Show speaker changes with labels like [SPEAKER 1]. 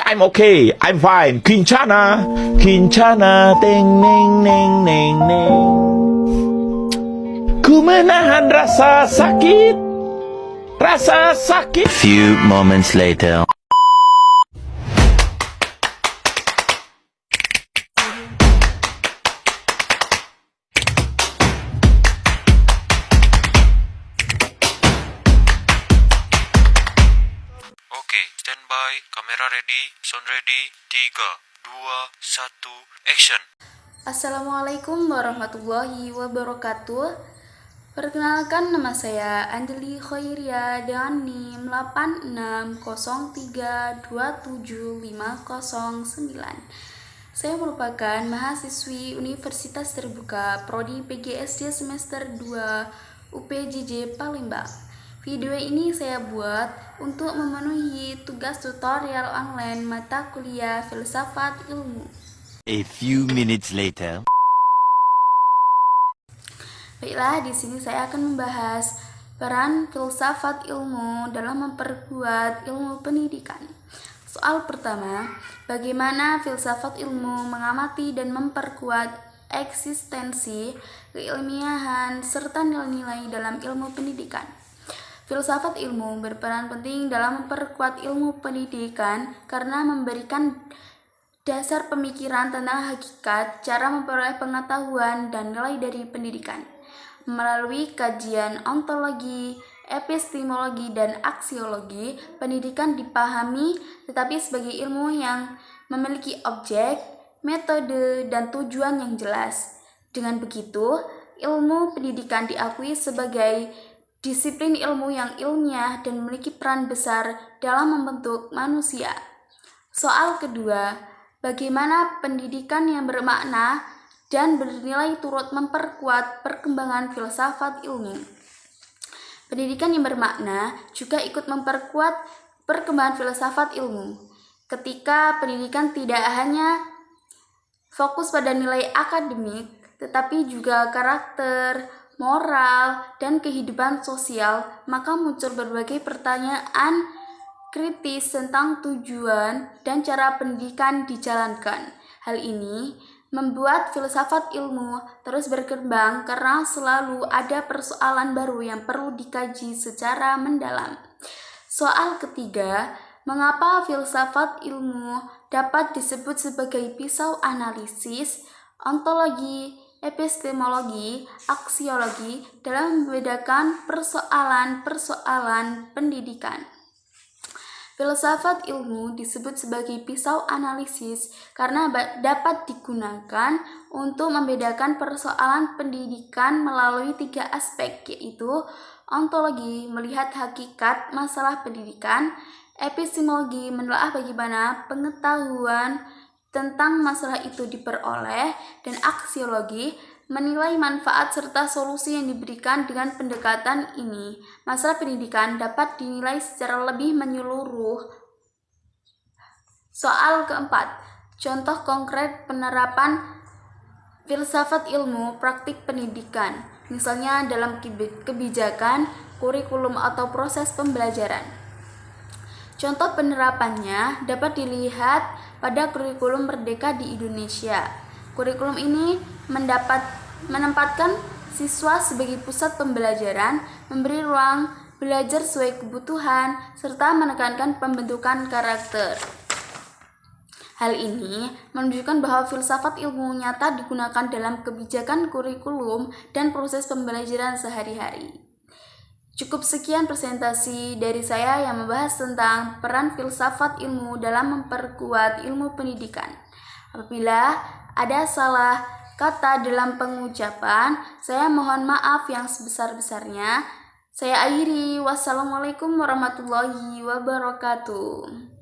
[SPEAKER 1] I'm okay, I'm fine. Kincana, Kincana, teng neng neng neng neng. Ku menahan rasa sakit, rasa sakit.
[SPEAKER 2] Few moments later.
[SPEAKER 3] Oke, standby, kamera ready, sound ready, 3, 2, 1, action.
[SPEAKER 4] Assalamualaikum warahmatullahi wabarakatuh. Perkenalkan, nama saya Anjeli Khairia dengan NIM 8603275009. Saya merupakan mahasiswi Universitas Terbuka Prodi PGSD semester 2 UPJJ Palembang. Video ini saya buat untuk memenuhi tugas tutorial online mata kuliah Filsafat Ilmu.
[SPEAKER 2] A few minutes later.
[SPEAKER 4] Baiklah, di sini saya akan membahas peran filsafat ilmu dalam memperkuat ilmu pendidikan. Soal pertama, bagaimana filsafat ilmu mengamati dan memperkuat eksistensi, keilmiahan, serta nilai-nilai dalam ilmu pendidikan. Filsafat ilmu berperan penting dalam memperkuat ilmu pendidikan karena memberikan dasar pemikiran tentang hakikat, cara memperoleh pengetahuan, dan nilai dari pendidikan. Melalui kajian ontologi, epistemologi, dan aksiologi, pendidikan dipahami tetapi sebagai ilmu yang memiliki objek, metode, dan tujuan yang jelas. Dengan begitu, ilmu pendidikan diakui sebagai disiplin ilmu yang ilmiah dan memiliki peran besar dalam membentuk manusia. Soal kedua, bagaimana pendidikan yang bermakna dan bernilai turut memperkuat perkembangan filsafat ilmu. Pendidikan yang bermakna juga ikut memperkuat perkembangan filsafat ilmu. Ketika pendidikan tidak hanya fokus pada nilai akademik, tetapi juga karakter, moral, dan kehidupan sosial, maka muncul berbagai pertanyaan kritis tentang tujuan dan cara pendidikan dijalankan. Hal ini membuat filsafat ilmu terus berkembang karena selalu ada persoalan baru yang perlu dikaji secara mendalam. Soal ketiga, mengapa filsafat ilmu dapat disebut sebagai pisau analisis, ontologi, epistemologi, aksiologi dalam membedakan persoalan-persoalan pendidikan. Filsafat ilmu disebut sebagai pisau analisis karena dapat digunakan untuk membedakan persoalan pendidikan melalui 3 aspek, yaitu ontologi melihat hakikat masalah pendidikan, epistemologi menelaah bagaimana pengetahuan tentang masalah itu diperoleh, dan aksiologi menilai manfaat serta solusi yang diberikan dengan pendekatan ini. Masalah pendidikan dapat dinilai secara lebih menyeluruh. Soal keempat, contoh konkret penerapan filsafat ilmu praktik pendidikan, misalnya dalam kebijakan, kurikulum, atau proses pembelajaran. Contoh penerapannya dapat dilihat pada kurikulum Merdeka di Indonesia. Kurikulum ini menempatkan siswa sebagai pusat pembelajaran, memberi ruang belajar sesuai kebutuhan, serta menekankan pembentukan karakter. Hal ini menunjukkan bahwa filsafat ilmu nyata digunakan dalam kebijakan kurikulum dan proses pembelajaran sehari-hari. Cukup sekian presentasi dari saya yang membahas tentang peran filsafat ilmu dalam memperkuat ilmu pendidikan. Apabila ada salah kata dalam pengucapan, saya mohon maaf yang sebesar-besarnya. Saya akhiri. Wassalamualaikum warahmatullahi wabarakatuh.